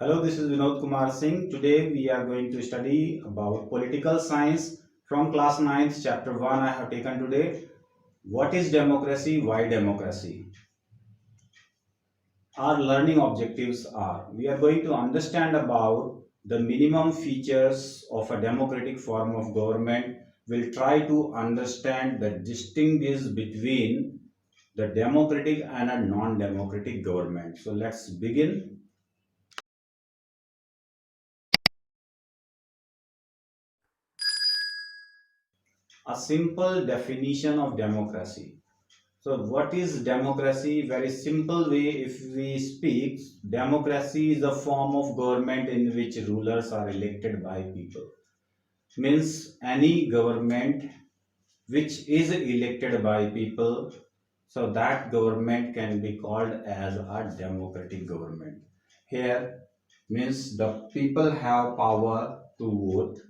Hello, this is Vinod Kumar Singh. Today we are going to study about political science from class ninth, chapter 1 I have taken today. What is democracy? Why democracy? Our learning objectives are we are going to understand about the minimum features of a democratic form of government. We'll try to understand the distinguish between the democratic and a non-democratic government. So let's begin. A simple definition of democracy. So what is democracy? Very simple way if we speak, democracy is a form of government in which rulers are elected by people. Means any government which is elected by people, so that government can be called as a democratic government. Here means the people have power to vote.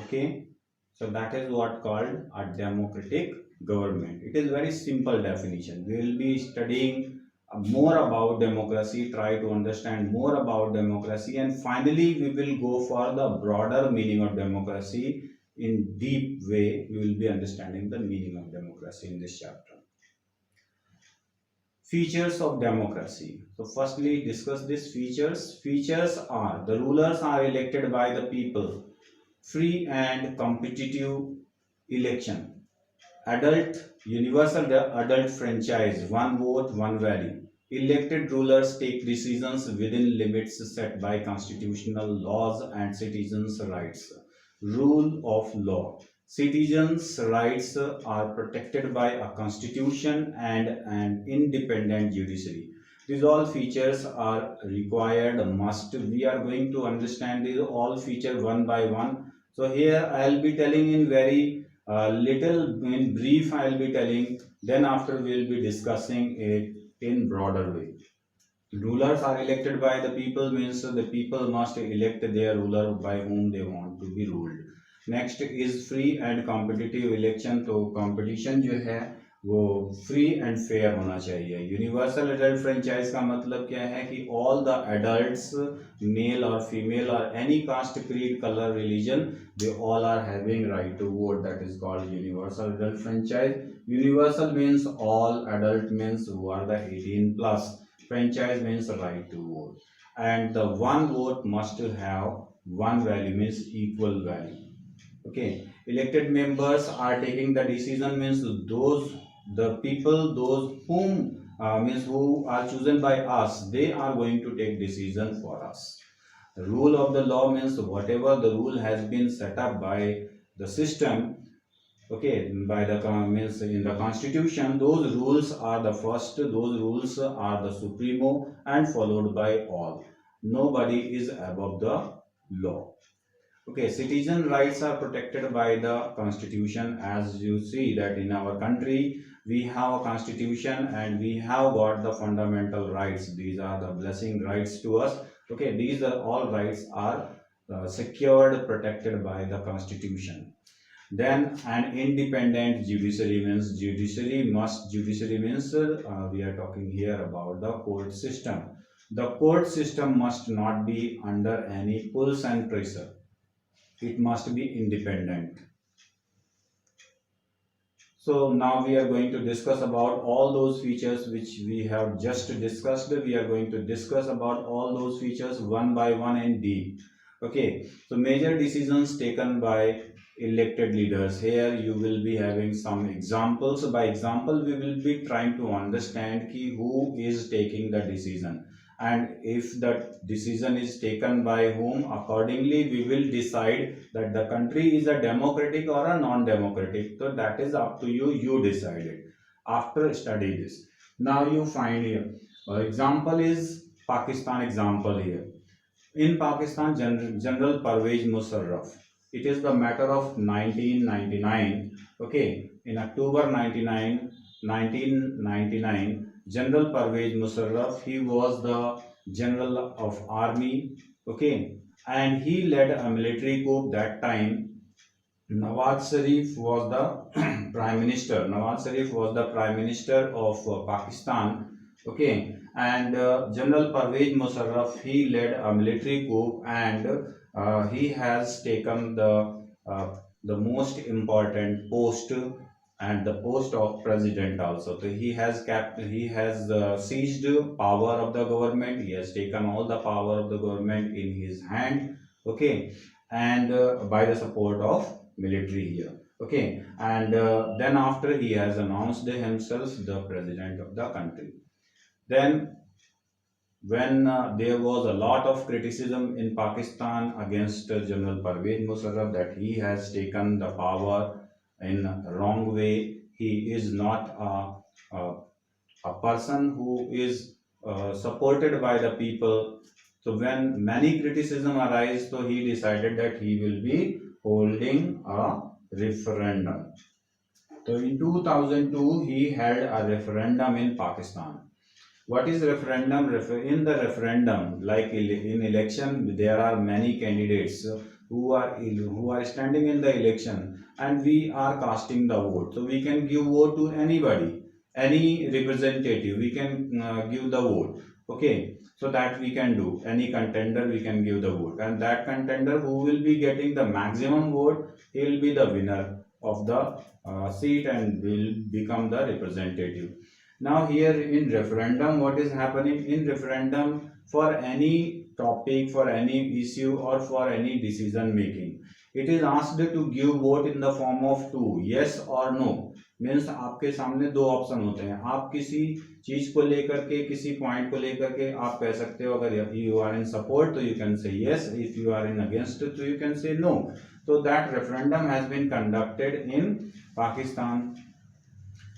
Okay, so that is what called a democratic government. It is very simple definition. We will be studying more about democracy, try to understand more about democracy, and finally we will go for the broader meaning of democracy. In deep way, we will be understanding the meaning of democracy in this chapter. Features of democracy. So firstly, discuss these features. Features are the rulers are elected by the people, free and competitive election, adult universal adult franchise, one vote one value, elected rulers take decisions within limits set by constitutional laws and citizens rights, rule of law, citizens rights are protected by a constitution and an independent judiciary. These all features are required must. We are going to understand these all feature one by one. So here I'll be telling in very little in brief. I'll be telling, then after we'll be discussing it in broader way. Rulers are elected by the people means the people must elect their ruler by whom they want to be ruled. Next is free and competitive election. तो competition जो है वो free and fair होना चाहिए. Universal adult franchise का मतलब क्या है कि ऑल द एडल्ट्स मेल और फीमेल और any caste creed colour religion they all are having right to vote. That is called universal adult franchise. Universal means all, adult means who are the 18 plus, franchise means right to vote, and the one vote must have one value means equal value. Okay, elected members are taking the decision means those the people those whom means who are chosen by us, they are going to take decision for us. The rule of the law means whatever the rule has been set up by the system, okay, by the means in the constitution, those rules are the first, those rules are the supremo and followed by all. Nobody is above the law. Okay, citizen rights are protected by the constitution. As you see that in our country we have a constitution and we have got the fundamental rights. These are the blessing rights to us. Okay, these are all rights are secured, protected by the constitution. Then an independent judiciary means judiciary means we are talking here about the court system. The court system must not be under any pulse and pressure. It must be independent. So now we are going to discuss about all those features which we have just discussed. We are going to discuss about all those features one by one in deep. Okay, so major decisions taken by elected leaders. Here you will be having some examples. By example, we will be trying to understand who is taking the decision, and if the decision is taken by whom, accordingly we will decide that the country is a democratic or a non-democratic. So that is up to you, you decide it after study this. Now you find here example is Pakistan example here. In Pakistan, General Parvez Musharraf, it is the matter of 1999. Okay, in October 1999, General Parvez Musharraf, he was the general of army. Okay, and he led a military coup that time. Nawaz Sharif was the prime minister. Nawaz Sharif was the prime minister of Pakistan. Okay, and General Parvez Musharraf, he led a military coup, and he has taken the most important post and the post of president also. So he has seized power of the government. He has taken all the power of the government in his hand. Okay, and by the support of military here. Okay, and then after he has announced himself the president of the country. Then, when there was a lot of criticism in Pakistan against General Parvez Musharraf that he has taken the power in a wrong way, he is not a person who is supported by the people. So when many criticism arise, so he decided that he will be holding a referendum. So in 2002, he held a referendum in Pakistan. What is referendum? In the referendum, like in election, there are many candidates who are standing in the election, and we are casting the vote. So we can give vote to anybody, any representative. We can give the vote. Okay, so that we can do. Any contender we can give the vote, and that contender who will be getting the maximum vote, he will be the winner of the seat and will become the representative. Now here in referendum, what is happening in referendum for any topic, for any issue or for any decision making, it is asked to give vote in the form of two, yes or no. Means आपके सामने दो option होते हैं, आप किसी चीज को लेकर के, किसी पॉइंट को लेकर के आप कह सकते हो, अगर यू आर इन सपोर्ट तो you can say yes, if you are in against तो यू कैन से नो. तो that referendum has been conducted in Pakistan.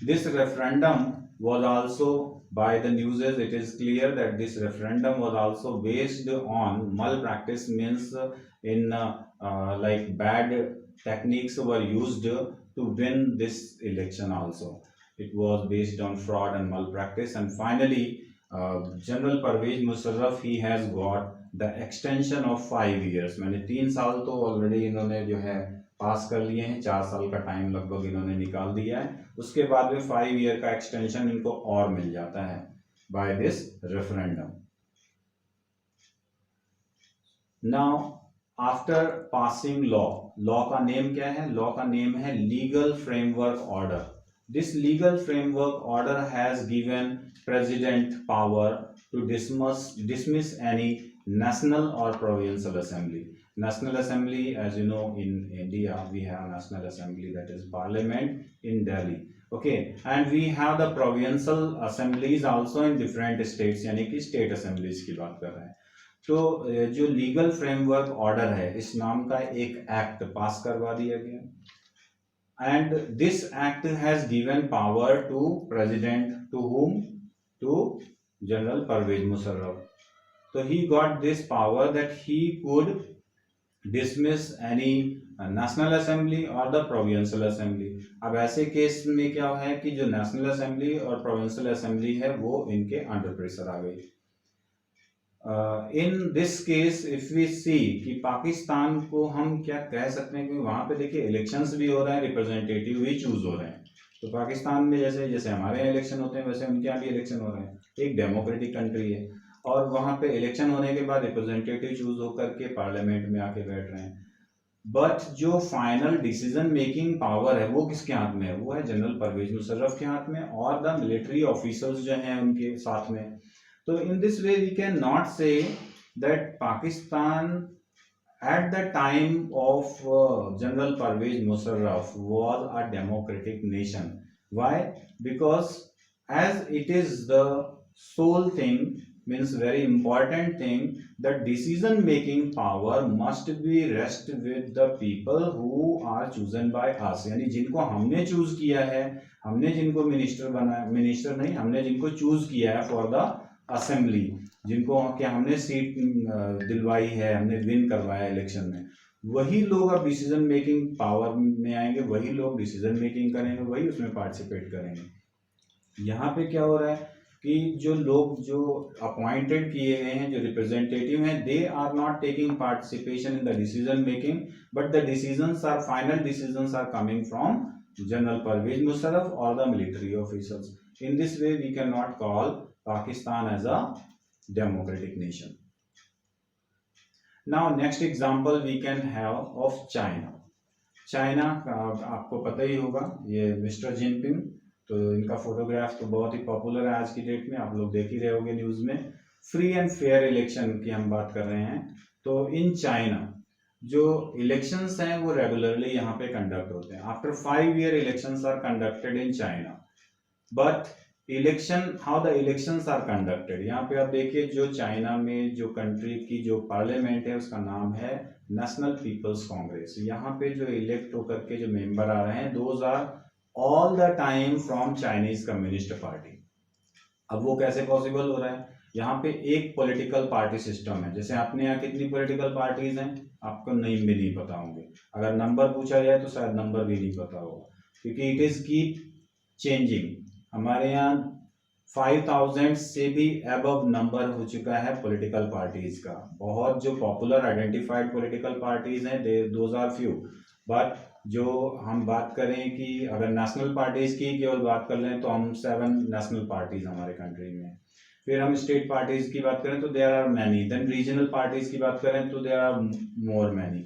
This referendum was also, by the newses it is clear that this referendum was also based on malpractice, means in like bad techniques were used to win this election also. It was based on fraud and malpractice, and finally General Parvez Musharraf, he has got the extension of 5 years. मैंने 3 साल तो already इन्होंने जो है पास कर लिए हैं, 4 साल का टाइम लगभग इन्होंने निकाल दिया है. उसके बाद में 5 ईयर का एक्सटेंशन इनको और मिल जाता है by this referendum. Now after passing law, law का नेम क्या है? लॉ का नेम है legal framework order. This legal framework order has given president power to dismiss any national or provincial assembly. National Assembly, as you know, in India we have National Assembly, that is Parliament in Delhi. Okay, and we have the provincial assemblies also in different states, यानी कि state assemblies की बात कर रहे हैं. तो जो legal framework order है, इस नाम का एक एक्ट पास करवा दिया गया, and this act has given power to president, to whom? To General Parvez Musharraf. So he got this power that he could dismiss any national assembly और द प्रोविंशियल असेंबली. अब ऐसे केस में क्या है कि जो नेशनल असेंबली और provincial assembly है वो इनके अंडर प्रेशर आ गई. In this case if we see कि पाकिस्तान को हम क्या कह सकते हैं कि वहां पे देखिए इलेक्शंस भी हो रहे हैं, रिप्रेजेंटेटिव भी चूज हो रहे हैं. तो पाकिस्तान में जैसे जैसे हमारे यहाँ इलेक्शन होते हैं वैसे उनके यहाँ भी इलेक्शन हो रहे हैं. एक डेमोक्रेटिक कंट्री है और वहां पे इलेक्शन होने के बाद रिप्रेजेंटेटिव चूज होकर के पार्लियामेंट में आके बैठ रहे हैं. बट जो फाइनल डिसीजन मेकिंग पावर है वो किसके हाथ में है? वो है जनरल परवेज मुशर्रफ के हाथ में और द मिलिट्री ऑफिसर्स जो हैं उनके साथ में. तो in this way we can not say that Pakistan at the time of General Parvez Musharraf was a democratic nation. Why? Because as it is the sole thing, means very important thing, the decision making power must be rest with the people who are chosen by us. यानी जिनको हमने choose किया है, हमने जिनको minister बनाया, minister नहीं, हमने जिनको चूज किया है फॉर द असेंबली, जिनको क्या हमने सीट दिलवाई है, हमने विन करवाया इलेक्शन में, वही लोग अब डिसीजन मेकिंग पावर में आएंगे, वही लोग डिसीजन मेकिंग करेंगे, वही उसमें पार्टिसिपेट करेंगे. यहाँ पे क्या हो रहा है कि जो लोग जो अपॉइंटेड किए गए हैं, जो रिप्रेजेंटेटिव हैं, they are not taking participation in the decision making, but the decisions are final decisions are coming from general Pervez Musharraf और the military officers. In this way we cannot call Pakistan as a democratic nation. Now next example we can have of China. China का आपको पता ही होगा, ये mister Jinping, तो इनका photograph तो बहुत ही पॉपुलर है आज की डेट में, आप लोग देख ही रहे होंगे न्यूज में। फ्री एंड फेयर इलेक्शन की हम बात कर रहे हैं। तो इन चाइना जो इलेक्शंस हैं वो रेगुलरली यहाँ पे कंडक्ट होते हैं। After 5 year elections are conducted in China. But election, how the elections are conducted, यहाँ पे आप देखिए जो चाइना में जो कंट्री की जो पार्लियामेंट है उसका नाम है नेशनल पीपल्स कांग्रेस। यहाँ पे जो इलेक्ट होकर के जो मेंबर आ रहे हैं those are all the time from Chinese Communist Party. अब वो कैसे पॉसिबल हो रहा है, यहाँ पे एक पॉलिटिकल पार्टी सिस्टम है। जैसे अपने यहाँ कितनी पॉलिटिकल पार्टीज हैं आपको नहीं भी नहीं पता होंगे, अगर नंबर पूछा जाए तो शायद नंबर भी नहीं पता होगा, क्योंकि इट इज कीप चेंजिंग। हमारे यहाँ 5000 से भी अबव नंबर हो चुका है पॉलिटिकल पार्टीज का। बहुत जो पॉपुलर आइडेंटिफाइड पॉलिटिकल पार्टीज हैं दोज आर फ्यू। बट जो हम बात करें कि अगर नेशनल पार्टीज की केवल बात कर लें तो हम 7 नेशनल पार्टीज हमारे कंट्री में। फिर हम स्टेट पार्टीज की बात करें तो there are many. Then regional parties की बात करें तो there are more many.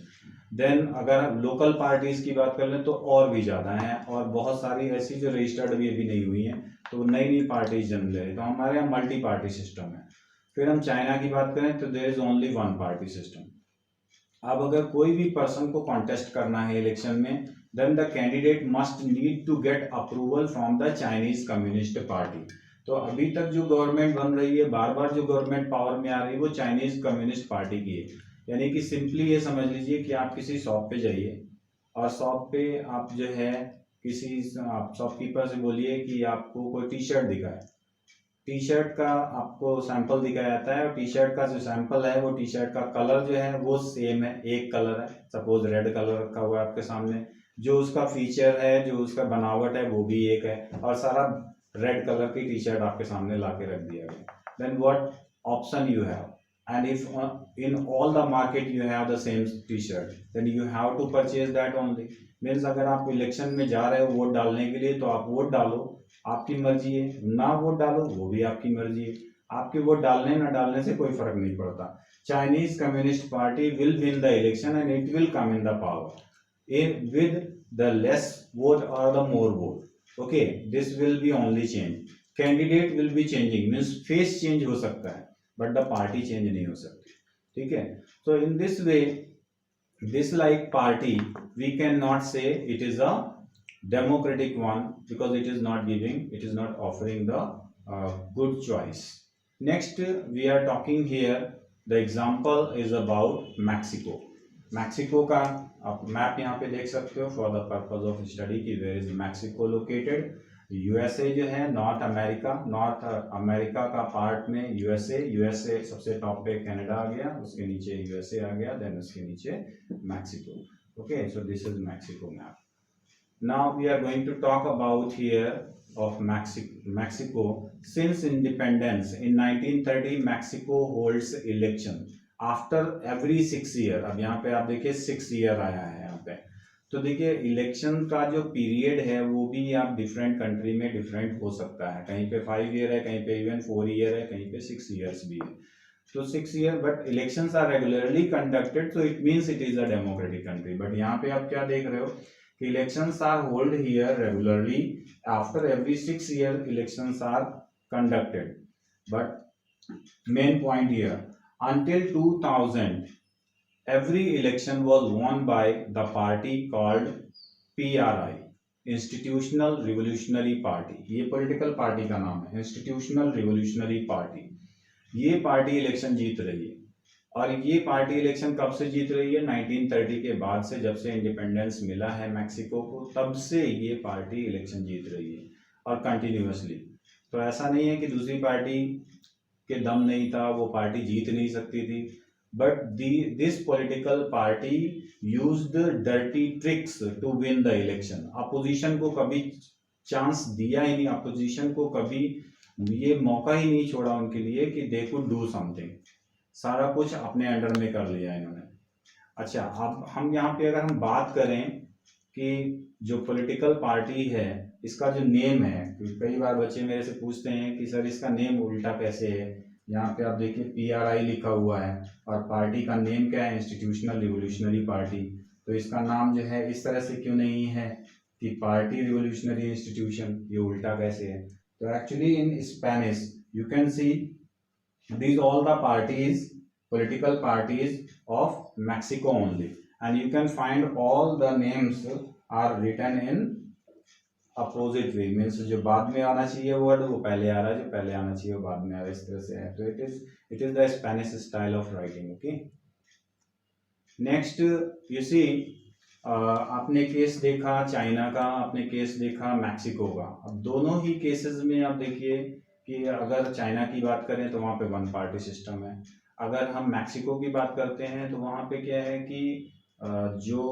Then अगर लोकल पार्टीज की बात कर लें तो और भी ज़्यादा हैं, और बहुत सारी ऐसी जो रजिस्टर्ड भी अभी नहीं हुई हैं, तो नई नई पार्टीज जन्म ले रही। तो हमारे यहाँ मल्टी पार्टी सिस्टम है। फिर हम चाइना की बात करें तो there is only 1 party system. अब अगर कोई भी पर्सन को कॉन्टेस्ट करना है इलेक्शन में, then the candidate must need to get approval from the Chinese Communist Party. तो अभी तक जो गवर्नमेंट बन रही है, बार बार जो गवर्नमेंट पावर में आ रही है, वो चाइनीज कम्युनिस्ट पार्टी की है। यानी कि सिंपली ये समझ लीजिए कि आप किसी शॉप पे जाइए और शॉप पे आप जो है किसी आप शॉपकीपर से बोलिए कि आपको कोई टी शर्ट दिखाए। टी शर्ट का आपको सैंपल दिखाया जाता है, और टी शर्ट का जो सैंपल है वो टी शर्ट का कलर जो है वो सेम है, एक कलर है, सपोज रेड कलर रखा हुआ है आपके सामने। जो उसका फीचर है, जो उसका बनावट है वो भी एक है, और सारा रेड कलर की टी शर्ट आपके सामने ला के रख दिया गया। Then what option you have, and if in all the market you have the same t-shirt, then you have to purchase that only। Means अगर आप इलेक्शन में जा रहे हो वोट डालने के लिए तो आप वोट डालो, आपकी मर्जी है, ना वोट डालो वो भी आपकी मर्जी है। आपके वोट डालने ना डालने से कोई फर्क नहीं पड़ता। Chinese Communist party will win the election and it will come in the power with the less vote or the more vote। okay, this will be only change, candidate will be changing, means face change हो सकता है but the party change नहीं हो सकती। ठीक है, तो in this way this like party we can not say it is a democratic one because it is not giving, it is not offering the good choice। next we are talking here, the example is about Mexico। Mexico का आप map यहाँ पे देख सकते हो for the purpose of study की where is Mexico located. USA जो है नॉर्थ अमेरिका का पार्ट में यूएसए सबसे टॉप पे कनाडा आ गया, उसके नीचे यूएसए आ गया, देन उसके नीचे Mexico. Okay, so this is Mexico map. Now we are going to talk about here of Mexico since independence in 1930 Mexico holds election after every 6 year। अब यहाँ पे आप देखिए 6 year आया है यहाँ पे, तो देखिए इलेक्शन का जो पीरियड है वो भी आप डिफरेंट कंट्री में डिफरेंट हो सकता है, कहीं पे 5 year है, कहीं पे इवन 4 year है, कहीं पे 6 years भी है। तो 6 year but elections are regularly conducted, तो it means it is a democratic country. But यहाँ पे आप क्या देख रहे हो कि elections are held here regularly after every 6 year elections are conducted। but main point here, until 2000 every election was won by the party called PRI, Institutional Revolutionary Party। ये political party का नाम है, इंस्टीट्यूशनल रिवोल्यूशनरी पार्टी। ये party election जीत रही है, और ये party election कब से जीत रही है, 1930 के बाद से, जब से इंडिपेंडेंस मिला है मैक्सिको को, तब से ये पार्टी इलेक्शन जीत रही है और कंटिन्यूअसली। तो ऐसा नहीं है कि दूसरी पार्टी के दम नहीं था, वो पार्टी जीत नहीं सकती थी, but this political party used dirty tricks to win the election. Opposition को कभी चांस दिया ही नहीं, अपोजिशन को कभी ये मौका ही नहीं छोड़ा उनके लिए कि दे कुड डू समथिंग। सारा कुछ अपने अंडर में कर लिया इन्होंने। अच्छा, अब हम यहाँ पे अगर हम बात करें कि जो पॉलिटिकल पार्टी है इसका जो नेम है, कई बार बच्चे मेरे से पूछते हैं कि सर इसका नेम उल्टा कैसे है। यहाँ पे आप देखिए PRI लिखा हुआ है और पार्टी का नेम क्या है, इंस्टीट्यूशनल रिवोल्यूशनरी पार्टी। तो इसका नाम जो है इस तरह से क्यों नहीं है कि पार्टी रिवोल्यूशनरी इंस्टीट्यूशन, ये उल्टा कैसे है। तो actually in Spanish you can C these all the parties, political parties of Mexico only, and you can find all the names are written in opposite way, means जो बाद में आना चाहिए वर्ड वो पहले आ रहा है, जो पहले आना चाहिए वो बाद में आ रहा है, इस तरह से है। तो it is the Spanish style of writing. Okay, next you see, आपने केस देखा चाइना का, आपने केस देखा मैक्सिको का। अब दोनों ही केसेस में आप देखिए कि अगर चाइना की बात करें तो वहाँ पे वन पार्टी सिस्टम है, अगर हम मैक्सिको की बात करते हैं तो वहाँ पे क्या है कि जो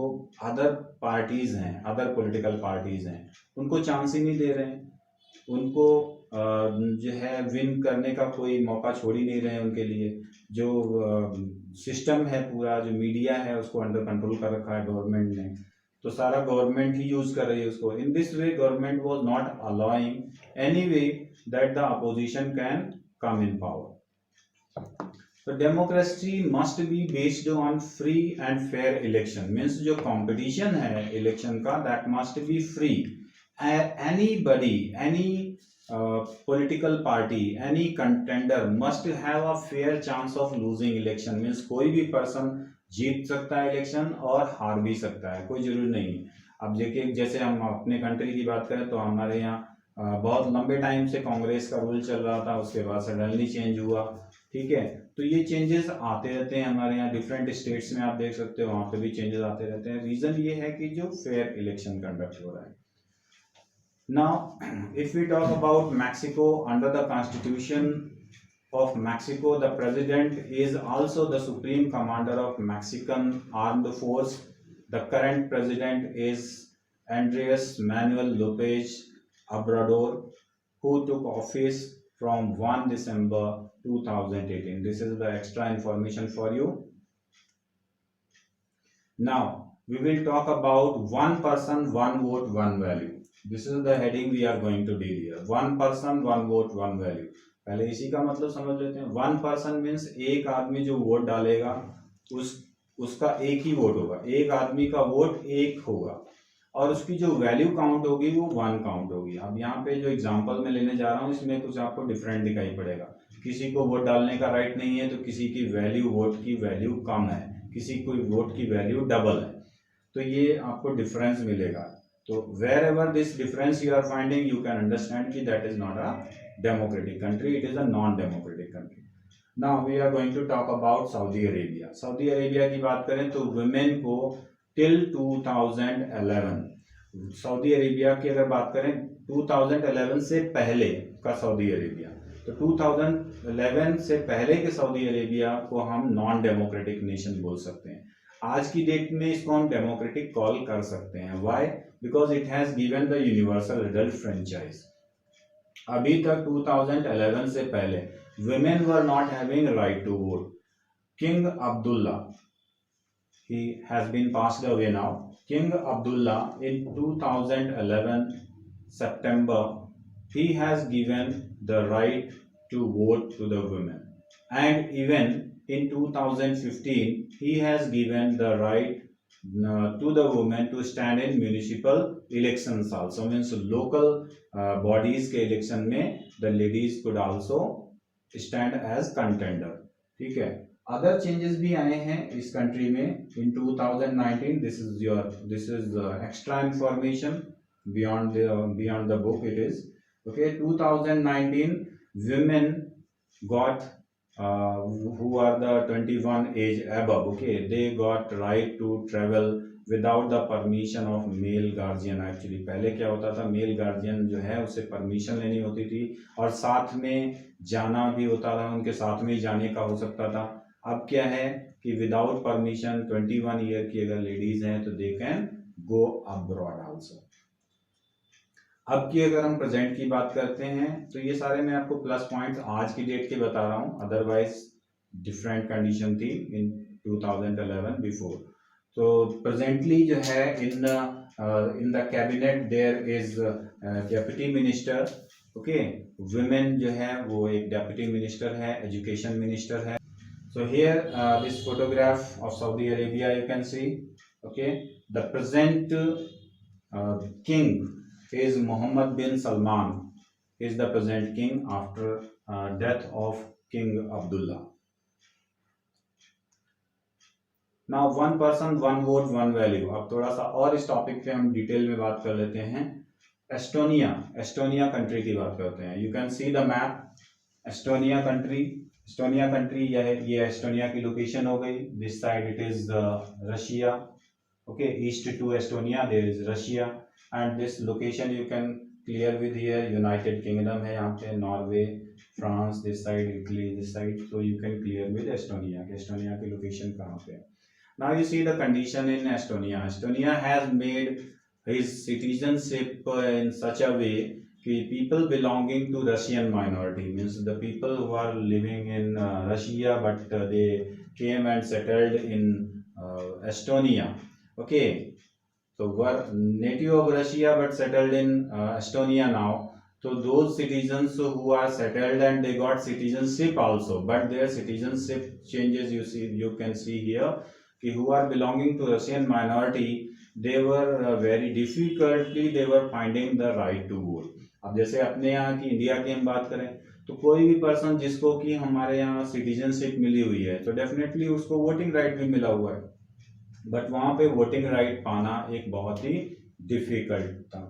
अदर पार्टीज हैं, अदर पॉलिटिकल पार्टीज हैं, उनको चांस ही नहीं दे रहे हैं, उनको जो है विन करने का कोई मौका छोड़ ही नहीं रहे हैं उनके लिए। जो सिस्टम है पूरा, जो मीडिया है उसको अंडर कंट्रोल कर रखा है गवर्नमेंट ने, तो सारा गवर्नमेंट ही यूज कर रही है उसको। इन this way government was not allowing any way that the opposition can come in power. So democracy must be based on free and fair election, means जो competition है election का that must be free. Anybody, any political party, any contender must have a fair chance of losing election, means कोई भी person जीत सकता है election और हार भी सकता है, कोई जरूरी नहीं। अब देखिए जैसे हम अपने कंट्री की बात करें तो हमारे यहाँ बहुत लंबे टाइम से कांग्रेस का रूल चल रहा था, उसके बाद सडनली चेंज हुआ, ठीक है। तो ये चेंजेस आते रहते हैं हमारे यहाँ, डिफरेंट स्टेट्स में आप देख सकते हो वहां पे भी चेंजेस आते रहते हैं। रीजन ये है कि जो फेयर इलेक्शन कंडक्ट हो रहा है। Now if we talk about Mexico, under the constitution of Mexico, the president is also the supreme commander of Mexican armed force. The current president is Andres Manuel Lopez Obrador, who took office from 1 December 2018. This is the extra information for you. Now we will talk about one person, one vote, one value. This is the heading we are going to deal here. One person, one vote, one value. पहले इसी का मतलब समझ लेते हैं। One person means एक आदमी जो वोट डालेगा उसका एक ही वोट होगा, एक आदमी का वोट एक होगा और उसकी जो वैल्यू काउंट होगी वो वन काउंट होगी। अब यहाँ पे जो एग्जांपल मैं लेने जा रहा हूँ इसमें कुछ आपको डिफरेंट दिखाई पड़ेगा। किसी को वोट डालने का राइट नहीं है तो किसी की वैल्यू, वोट की वैल्यू कम है, किसी को वोट की वैल्यू डबल है, तो ये आपको डिफरेंस मिलेगा। तो wherever this difference you are finding you can understand कि that is not a democratic country, it is a non-democratic country. Now we are going to talk about Saudi Arabia. Saudi Arabia की बात करें तो women को till 2011, Saudi Arabia की अगर बात करें 2011 से पहले का सऊदी अरेबिया, तो 2011 से पहले के सऊदी अरेबिया को हम नॉन डेमोक्रेटिक नेशन बोल सकते हैं। आज की डेट में इसको हम डेमोक्रेटिक कॉल कर सकते हैं। Why? Because it has given the universal adult franchise. अभी तक 2011 से पहले women were not having right to vote. King Abdullah, he has been passed away now. King Abdullah in 2011 September, he has given the right to vote to the women, and even in 2015 he has given the right to the women to stand in municipal elections also, means local bodies के election में the ladies could also stand as contender, ठीक है। other changes भी आए हैं इस country में in 2019. this is extra information beyond the book it is, okay. 2019 women got who are the 21 age above, okay, they got right to travel without the permission of male guardian. Actually पहले क्या होता था, mail guardian जो है उससे permission लेनी होती थी और साथ में जाना भी होता था, उनके साथ में ही जाने का हो सकता था। अब क्या है कि विदाउट परमिशन 21 ईयर की अगर लेडीज हैं तो they can go abroad also. अब की अगर हम प्रेजेंट की बात करते हैं तो ये सारे मैं आपको प्लस पॉइंट्स आज की डेट के बता रहा हूँ, अदरवाइज डिफरेंट कंडीशन थी इन 2011 बिफोर। तो प्रेजेंटली जो है in the cabinet there is deputy minister, okay. Women जो है वो एक डेप्यूटी मिनिस्टर है, एजुकेशन मिनिस्टर है। So here this photograph of Saudi Arabia you can see, okay. The present king is Mohammed bin Salman, is the present king after death of King Abdullah. Now one person one vote one value। अब थोड़ा सा और इस topic पे हम detail में बात कर लेते हैं। एस्टोनिया कंट्री की बात करते हैं। You can see the map. Estonia country ये एस्टोनिया की लोकेशन हो गई। This side it is Russia, okay. East to Estonia there is Russia and this location you can clear with here United Kingdom है यहाँ पे, Norway, France this side, Italy this side. So you can clear with Estonia की location कहाँ पे है। Now you see the condition in Estonia. Estonia has made his citizenship in such a way कि people belonging to Russian minority, means the people who are living in Russia but they came and settled in Estonia, okay. So were native of Russia but settled in Estonia now. So those citizens who are settled and they got citizenship also, but their citizenship changes, you can see here, who are belonging to Russian minority, they were very difficultly they were finding the right to vote. अब जैसे अपने यहाँ की India की हम बात करें तो कोई भी पर्सन जिसको कि हमारे यहाँ सिटीजनशिप मिली हुई है तो डेफिनेटली उसको वोटिंग राइट भी मिला हुआ है, बट वहाँ पे वोटिंग राइट पाना एक बहुत ही डिफिकल्ट था।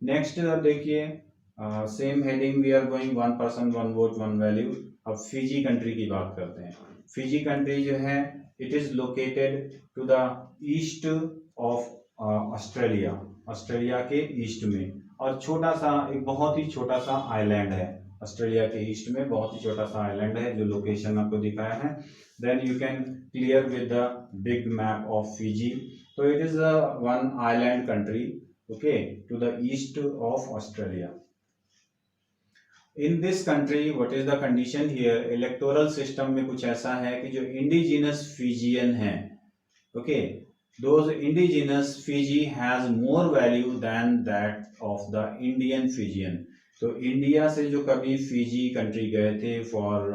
नेक्स्ट अब देखिए same heading we are going one person one vote one value. अब फिजी कंट्री की बात करते हैं। फिजी कंट्री जो है it is located to the east of Australia के ईस्ट में, और छोटा सा एक बहुत ही छोटा सा आइलैंड है। ऑस्ट्रेलिया के ईस्ट में बहुत ही छोटा सा आइलैंड है जो लोकेशन आपको दिखाया है। Then you can clear with the big map of Fiji. तो it is one island country, okay, to the east of Australia. In this country what is the condition here, electoral system में कुछ ऐसा है कि जो indigenous Fijian है, okay, those indigenous Fiji has more value than that of the Indian Fijian. तो India से जो कभी फिजी कंट्री गए थे फॉर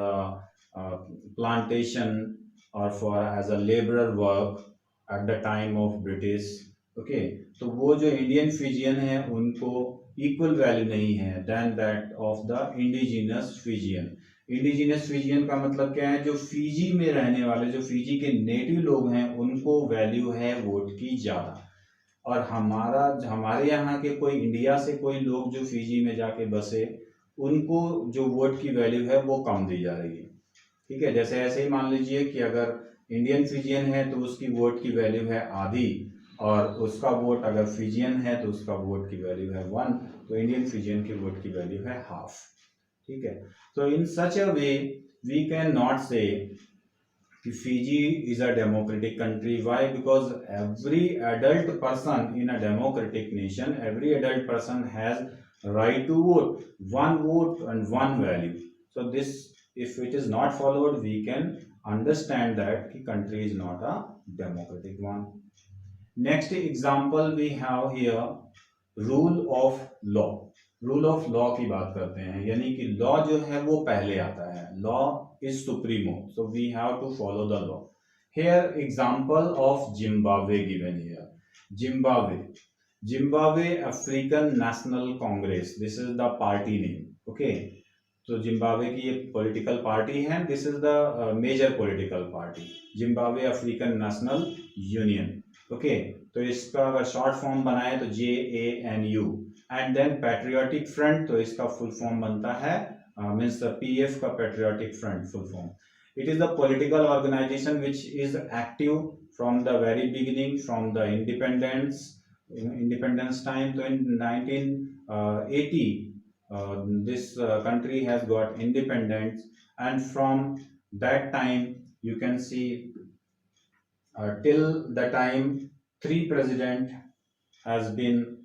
प्लांटेशन और for as a labourer work at the time of British, okay, तो वो जो इंडियन फिजियन है उनको इक्वल वैल्यू नहीं है then that of the indigenous Fijian. Indigenous Fijian का मतलब क्या है, जो फिजी में रहने वाले, जो फिजी के नेटिव लोग हैं उनको वैल्यू है वोट की ज्यादा, और हमारे यहाँ के कोई इंडिया से कोई लोग जो फिजी में जाके बसे उनको जो वोट की वैल्यू है वो कम दी जा रही है। ठीक है, जैसे ऐसे ही मान लीजिए कि अगर इंडियन फिजियन है तो उसकी वोट की वैल्यू है आधी, और उसका वोट अगर फिजियन है तो उसका वोट की वैल्यू है 1, तो इंडियन फिजियन की वोट की वैल्यू है हाफ। ठीक है, तो इन सच अ वे वी कैन नॉट से Fiji is a democratic country. Why? Because every adult person in a democratic nation, every adult person has right to vote, one vote and one value. So this, if it is not followed, we can understand that the country is not a democratic one. Next example we have here, rule of law. Rule of law की बात करते हैं, यानी कि law जो है वो पहले आता है। Law is supremo, so we have to follow the law. Here example of Zimbabwe given here. Zimbabwe African National Congress, this is the party name, okay. तो जिम्बाब्वे की एक पॉलिटिकल पार्टी है, this is the major political party, Zimbabwe African National Union, okay. तो इसका अगर short form बनाए तो JANU, and then patriotic front, तो इसका फुल फॉर्म बनता है मीन्स PF का patriotic front full form. It is the political organisation which is active from the very beginning, from the independence time. तो in 1980 this country has got independence, and from that time you can see till the time 3 president has been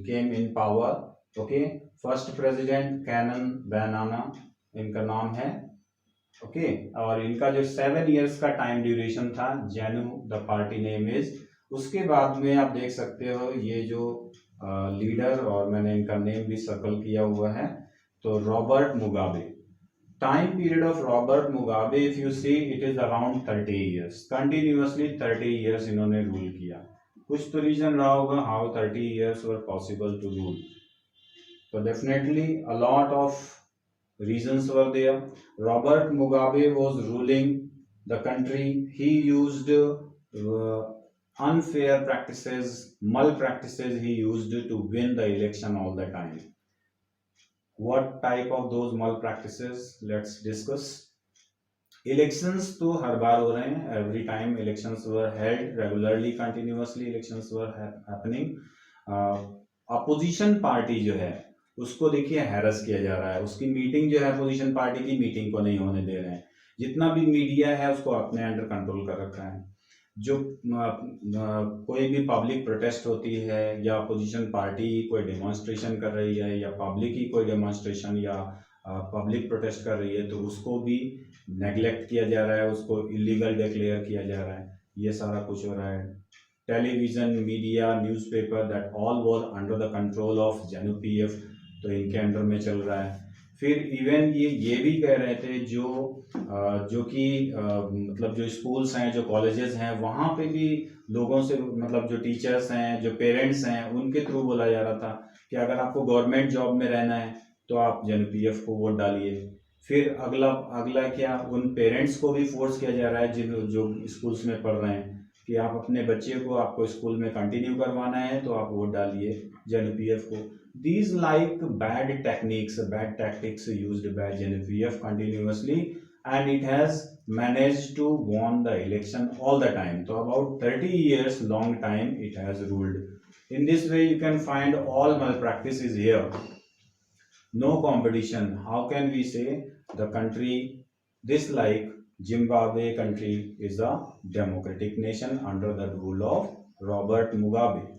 came in power, okay. First president Canaan Banana इनका नाम है, okay, और इनका जो 7 years का time duration था, जेनू the party name is. उसके बाद में आप देख सकते हो ये जो लीडर, और मैंने इनका नेम भी सर्कल किया हुआ है, तो Robert Mugabe. Time period of Robert Mugabe, if you see, it is around 30 years, continuously 30 years इन्होंने रूल किया। कुछ तो रीजन रहा होगा how 30 years were possible to rule, तो definitely a lot of reasons were there. Robert Mugabe was ruling the country. He used unfair practices, malpractices he used to win the election all the time. What type of those malpractices? Let's discuss. Elections तो हर बार हो रहे हैं, every time elections were held regularly, continuously elections were happening. Opposition party जो है उसको देखिए harass किया जा रहा है, उसकी मीटिंग जो है अपोजिशन पार्टी की मीटिंग को नहीं होने दे रहे हैं, जितना भी मीडिया है उसको अपने अंडर कंट्रोल कर रखा है। जो कोई भी पब्लिक प्रोटेस्ट होती है या अपोजिशन पार्टी कोई डेमोन्स्ट्रेशन कर रही है या पब्लिक ही कोई डेमोन्स्ट्रेशन या पब्लिक प्रोटेस्ट कर रही है तो उसको भी नेग्लेक्ट किया जा रहा है, उसको इलीगल डिक्लेयर किया जा रहा है, ये सारा कुछ हो रहा है। Television, media, newspaper, that all was under the control of JNUPF, तो इनके अंडर में चल रहा है। फिर इवन ये भी कह रहे थे जो कि मतलब जो स्कूल्स हैं, जो कॉलेजेस हैं, वहाँ पे भी लोगों से, मतलब जो टीचर्स हैं, जो पेरेंट्स हैं, उनके थ्रू बोला जा रहा था कि अगर आपको गवर्नमेंट जॉब में रहना है तो आप JNUPF को वोट डालिए। फिर अगला क्या, उन पेरेंट्स को भी फोर्स किया जा रहा है जो स्कूल्स में पढ़ रहे हैं कि आप अपने बच्चे को, आपको स्कूल में कंटिन्यू करवाना है तो आप वोट डालिए JNUPF को। These like bad techniques, bad tactics used by JNUPF continuously, and it has managed to won the election all the time. So about 30 years long time it has ruled. In this way you can find all malpractices here. No competition. How can we say the country this like Zimbabwe country is a democratic nation under the rule of Robert Mugabe?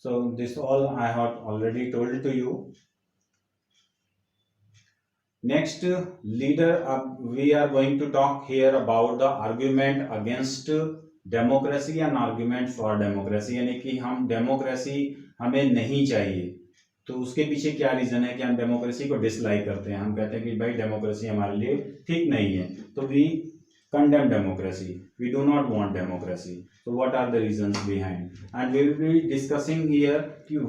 So this all I have already told to you. Next leader, we are going to talk here about the argument against democracy and argument for democracy, यानी कि हम democracy हमें नहीं चाहिए, तो उसके पीछे क्या रीजन है कि हम डेमोक्रेसी को डिसलाइक करते हैं। हम कहते हैं कि भाई डेमोक्रेसी हमारे लिए ठीक नहीं है, तो we condemn democracy, we do not want democracy. So what are the reasons behind, and we will be discussing here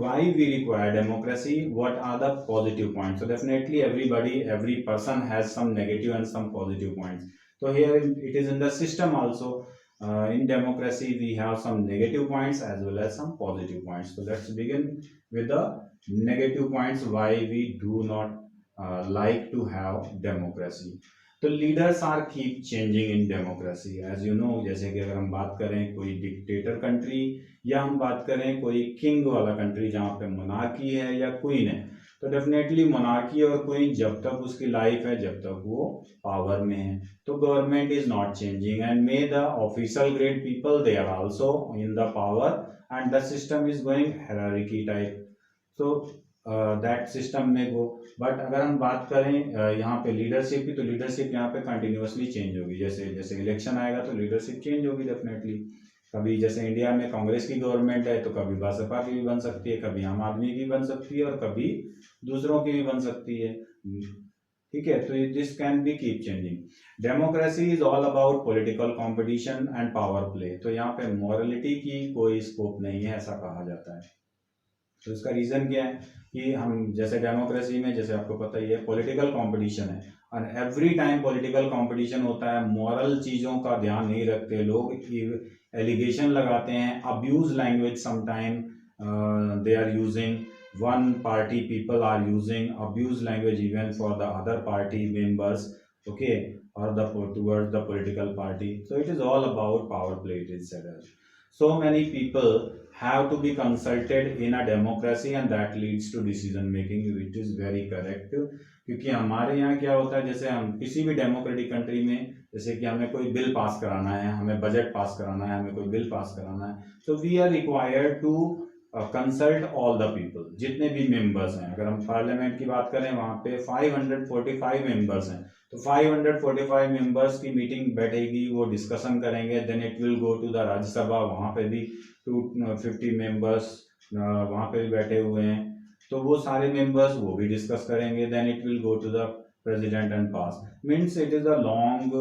why we require democracy, what are the positive points. So definitely every person has some negative and some positive points. So here it is in the system also, in democracy we have some negative points as well as some positive points. So let's begin with the negative points why we do not like to have democracy. तो leaders are keep changing in democracy, as you know. जैसे कि अगर हम बात करें कोई dictator country या हम बात करें कोई किंग वाला कंट्री जहाँ पे मोनार्की है या क्वीन है, तो डेफिनेटली मोनार्की और क्वीन जब तक उसकी लाइफ है, जब तक वो पावर में है, तो government is not changing and may the official grade people they are also in the power and the system is going hierarchy type, so that system में गो। बट अगर हम बात करें यहाँ पे लीडरशिप की, तो लीडरशिप यहाँ पे कंटिन्यूअसली चेंज होगी। जैसे जैसे इलेक्शन आएगा तो लीडरशिप चेंज होगी डेफिनेटली। कभी जैसे इंडिया में कांग्रेस की गवर्नमेंट है तो कभी भाजपा की भी बन सकती है, कभी आम आदमी की बन सकती है और कभी दूसरों की भी बन सकती है, ठीक है। तो this can be keep changing. Democracy is all about political competition and power play, तो यहाँ पे मॉरलिटी की कोई स्कोप नहीं है, ऐसा कहा जाता है। तो इसका रीजन क्या है कि हम जैसे डेमोक्रेसी में, जैसे आपको पता ही है, पॉलिटिकल कंपटीशन है और एवरी टाइम पॉलिटिकल कंपटीशन होता है, मॉरल चीज़ों का ध्यान नहीं रखते लोग, एलिगेशन लगाते हैं, abuse language sometime they are using, one party people are using abuse language even for the other party members, okay, or the towards the political party. So it is all about power play, it is said as. So many people have to be consulted in a democracy and that leads to decision making, which is very correct. क्योंकि हमारे यहाँ क्या होता है, जैसे हम किसी भी डेमोक्रेटिक कंट्री में, जैसे कि हमें कोई बिल पास कराना है, हमें बजट पास कराना है, हमें कोई बिल पास कराना है, तो we are required to consult all the people, जितने भी मेंबर्स हैं। अगर हम पार्लियामेंट की बात करें वहाँ पे 545 मेंबर्स हैं, तो 545 मेंबर्स की मीटिंग बैठेगी, वो डिस्कशन करेंगे, then it will go to the Rajya Sabha, वहाँ पे भी 250 मेंबर्स वहाँ पे भी बैठे हुए हैं, तो वो सारे मेंबर्स वो भी डिस्कस करेंगे, then it will go to the president and pass. Means it is a long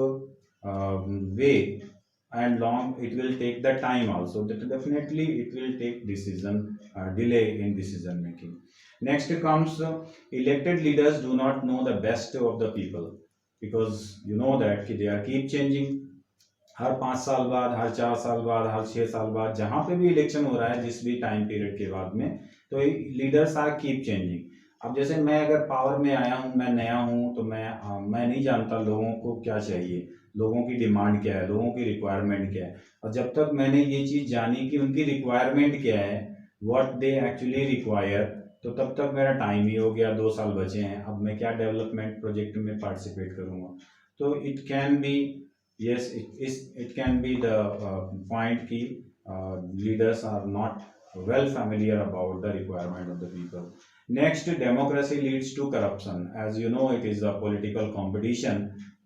way and long, it will take the time also, that definitely it will take decision delay in decision making. Next comes elected leaders do not know the best of the people, because you know that they are keep changing, हर 5 साल बाद, हर 4 साल बाद, हर 6 साल बाद, जहां पे भी election हो रहा है जिस भी टाइम पीरियड के बाद में, तो लीडर्स आर कीप चेंजिंग। अब जैसे मैं अगर पावर में आया हूँ, मैं नया हूँ, तो मैं नहीं जानता लोगों को क्या चाहिए, लोगों की डिमांड क्या है, लोगों की रिक्वायरमेंट क्या है, और जब तक मैंने ये चीज़ जानी कि उनकी रिक्वायरमेंट क्या है, व्हाट दे एक्चुअली रिक्वायर, तो तब तक मेरा टाइम ही हो गया, 2 साल बचे हैं, अब मैं क्या डेवलपमेंट प्रोजेक्ट में पार्टिसिपेट करूँगा। तो it can be, yes, it can be the point ki leaders are not well familiar about the requirement of the people. Next, democracy leads to corruption. As you know, it is a political competition,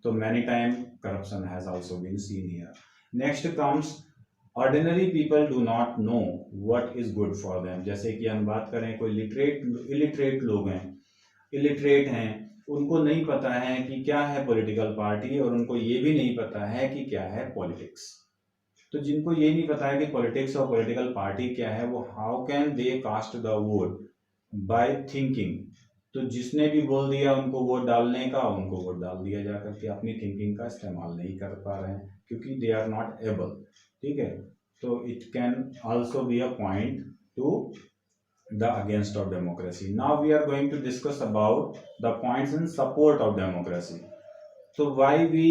so many times corruption has also been seen here. Next comes ordinary people do not know what is good for them. जैसे कि हम बात करें कोई illiterate लोग हैं, illiterate हैं, उनको नहीं पता है कि क्या है पॉलिटिकल पार्टी, और उनको ये भी नहीं पता है कि क्या है पॉलिटिक्स। तो जिनको ये नहीं पता है कि पॉलिटिक्स और पॉलिटिकल पार्टी क्या है, वो how can they cast the vote by thinking. तो जिसने भी बोल दिया उनको वोट डालने का, उनको वोट डाल दिया जा करके, अपनी थिंकिंग का इस्तेमाल नहीं कर पा रहे हैं क्योंकि दे आर नॉट एबल। ठीक है, तो it can also be a point two the against of democracy. Now we are going to discuss about the points in support of democracy. So why we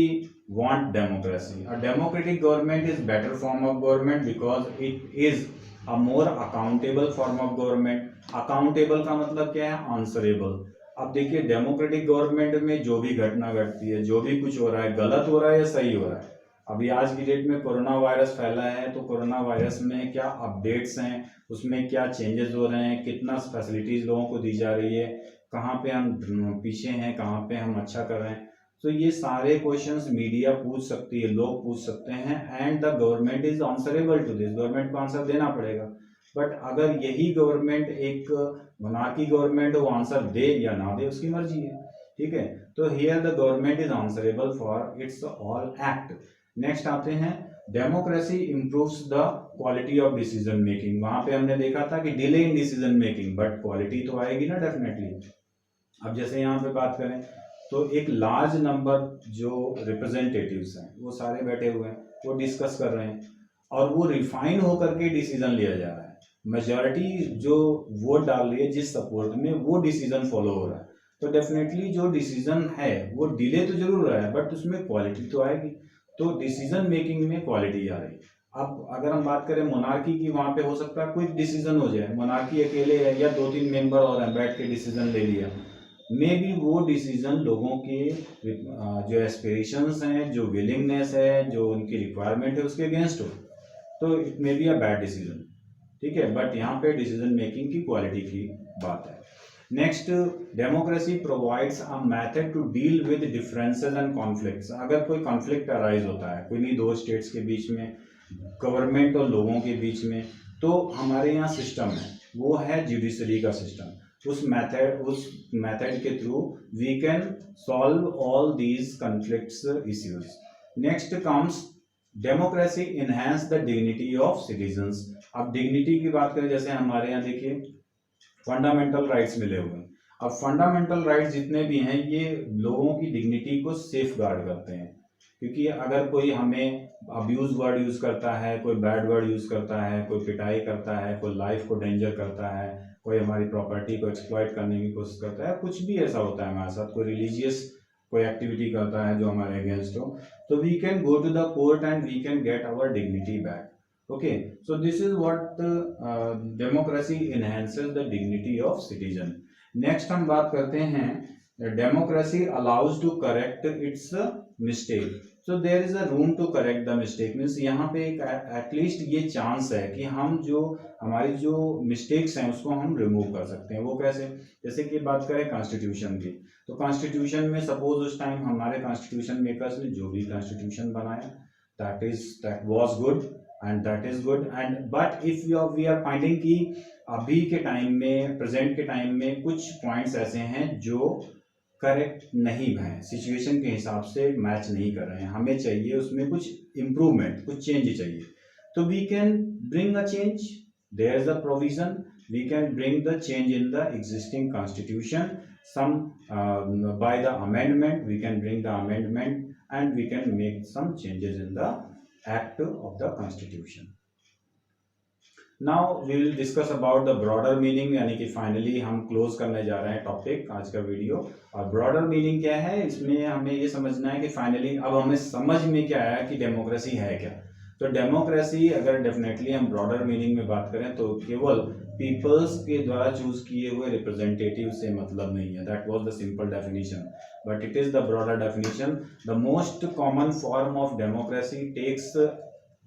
want democracy? A democratic government is better form of government because it is a more accountable form of government. Accountable का मतलब क्या है? Answerable. अब देखिए democratic government में जो भी घटना घटती है, जो भी कुछ हो रहा है, गलत हो रहा है या सही हो रहा है, अभी आज की डेट में कोरोना वायरस फैला है, तो कोरोना वायरस में क्या अपडेट्स हैं, उसमें क्या चेंजेस हो रहे हैं, कितना फैसिलिटीज लोगों को दी जा रही है, कहाँ पे हम पीछे हैं, कहाँ पे हम अच्छा कर रहे हैं, तो ये सारे क्वेश्चंस मीडिया पूछ सकती है, लोग पूछ सकते हैं, and the government is answerable to this. Government को आंसर देना पड़ेगा। बट अगर यही गवर्नमेंट एक मोनार्की गवर्नमेंट वो आंसर दे या ना दे, उसकी मर्जी है। ठीक है, तो here the government is answerable for its all act. Next आते हैं, democracy improves the quality of decision making. वहां पे हमने देखा था कि delay in decision making, but quality तो आएगी ना डेफिनेटली। अब जैसे यहाँ पे बात करें तो एक लार्ज नंबर जो रिप्रेजेंटेटिव्स हैं वो सारे बैठे हुए हैं, वो डिस्कस कर रहे हैं, और वो रिफाइन होकर के डिसीजन लिया जा रहा है। मेजॉरिटी जो वोट डाल रही है जिस सपोर्ट में, वो डिसीजन फॉलो हो रहा है, तो डेफिनेटली जो डिसीजन है वो डिले तो जरूर रहा है, बट उसमें क्वालिटी तो आएगी। तो डिसीजन मेकिंग में क्वालिटी आ रही। अब अगर हम बात करें मोनार्की की, वहां पे हो सकता है कोई डिसीजन हो जाए, मोनार्की अकेले है या 2-3 मेंबर और हैं, बैठ के डिसीजन ले लिया, मे बी वो डिसीजन लोगों के जो एस्पिरेशंस हैं, जो विलिंगनेस है, जो उनकी रिक्वायरमेंट है, उसके अगेंस्ट हो, तो it may be a bad decision. ठीक है, बट यहाँ पे डिसीजन मेकिंग की क्वालिटी की बात है। Next, democracy provides a method to deal with differences and conflicts. अगर कोई कॉन्फ्लिक्ट अराइज होता है, कोई नहीं, 2 स्टेट्स के बीच में, गवर्नमेंट और लोगों के बीच में, तो हमारे यहाँ सिस्टम है, वो है जुडिशरी का सिस्टम। उस मेथड के through we can solve all these conflicts issues. Next comes, democracy enhance the dignity of citizens. अब डिग्निटी की बात करें, जैसे हमारे यहाँ देखिए फंडामेंटल राइट्स मिले हुए हैं। अब फंडामेंटल राइट्स जितने भी हैं, ये लोगों की डिग्निटी को सेफ गार्ड करते हैं, क्योंकि अगर कोई हमें अब्यूज वर्ड यूज करता है, कोई बैड वर्ड यूज करता है, कोई पिटाई करता है, कोई लाइफ को डेंजर करता है, कोई हमारी प्रॉपर्टी को एक्सप्लॉइट करने की कोशिश करता है, कुछ भी ऐसा होता है हमारे साथ, कोई रिलीजियस कोई एक्टिविटी करता है जो हमारे अगेंस्ट हो, तो we can go to the court and we can get our dignity back. Okay, so this is what democracy enhances the dignity of citizen. Next हम बात करते हैं democracy allows to correct its mistake. So there is a room to correct the mistake. Means यहाँ पे एक at least ये chance है कि हम जो हमारी जो मिस्टेक्स हैं उसको हम रिमूव कर सकते हैं. वो कैसे? जैसे कि बात करें कॉन्स्टिट्यूशन की, तो कॉन्स्टिट्यूशन में सपोज उस टाइम हमारे कॉन्स्टिट्यूशन मेकर्स ने जो भी कॉन्स्टिट्यूशन बनाया that was good and that is good, and but if we are finding कि अभी के टाइम में, प्रेजेंट के टाइम में कुछ पॉइंट्स ऐसे हैं जो करेक्ट नहीं हैं, सिचुएशन के हिसाब से मैच नहीं कर रहे हैं, हमें चाहिए उसमें कुछ इम्प्रूवमेंट, कुछ चेंज चाहिए, तो we can bring a change. There is a provision, we can bring the change in the existing constitution. some by the amendment we can bring the amendment and we can make some changes in the act of the constitution. Now we will discuss about the broader meaning, यानी कि finally हम close करने जा रहे हैं topic आज का video. और ब्रॉडर मीनिंग क्या है, इसमें हमें ये समझना है कि फाइनली अब हमें समझ में क्या आया कि डेमोक्रेसी है क्या. तो डेमोक्रेसी अगर डेफिनेटली हम ब्रॉडर मीनिंग में बात करें तो केवल पीपल्स के द्वारा चूज किए हुए रिप्रेजेंटेटिव से मतलब नहीं है. That was the simple definition, but it is the broader definition. The most common form of democracy takes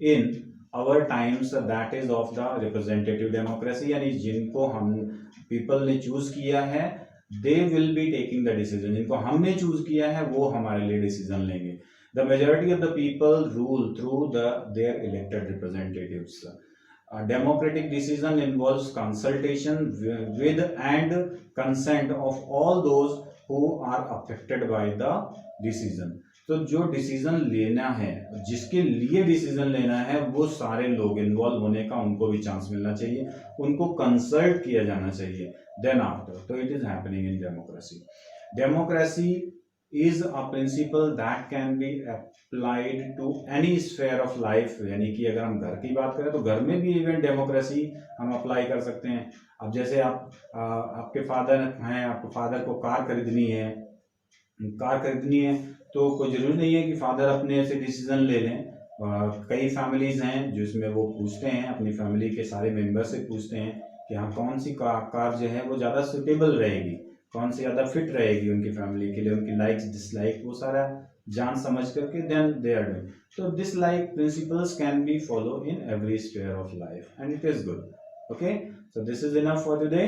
in our times that is of the representative democracy, यानी जिनको हम पीपल ने चूज किया है they will be taking the decision. जिनको हमने choose किया है वो हमारे लिए डिसीजन लेंगे. The majority of the people rule through their elected representatives. A democratic decision involves consultation with and consent of all those who are affected by the decision. तो जो डिसीजन लेना है, जिसके लिए डिसीजन लेना है, वो सारे लोग इन्वॉल्व होने का उनको भी चांस मिलना चाहिए, उनको कंसल्ट किया जाना चाहिए. देन आफ्टर, तो it is happening in democracy. Democracy is a principle that can be applied to any sphere of life. यानी कि अगर हम घर की बात करें तो घर में भी इवन डेमोक्रेसी हम अप्लाई कर सकते हैं. अब जैसे आपके फादर हैं, आपको फादर को कार खरीदनी है तो कोई जरूरी नहीं है कि फादर अपने से डिसीजन ले लें. कई फैमिलीज हैं जिसमें वो पूछते हैं, अपनी फैमिली के सारे मेंबर से पूछते हैं कि हाँ कौन सी कार जो है वो ज़्यादा सुटेबल रहेगी, कौन सी ज़्यादा फिट रहेगी उनकी फैमिली के लिए, उनकी लाइक्स डिसलाइक वो सारा जान समझ करके देन दे आर डूइंग. तो this like principles can be follow in every sphere of life and it is good. Okay, so this is enough for today.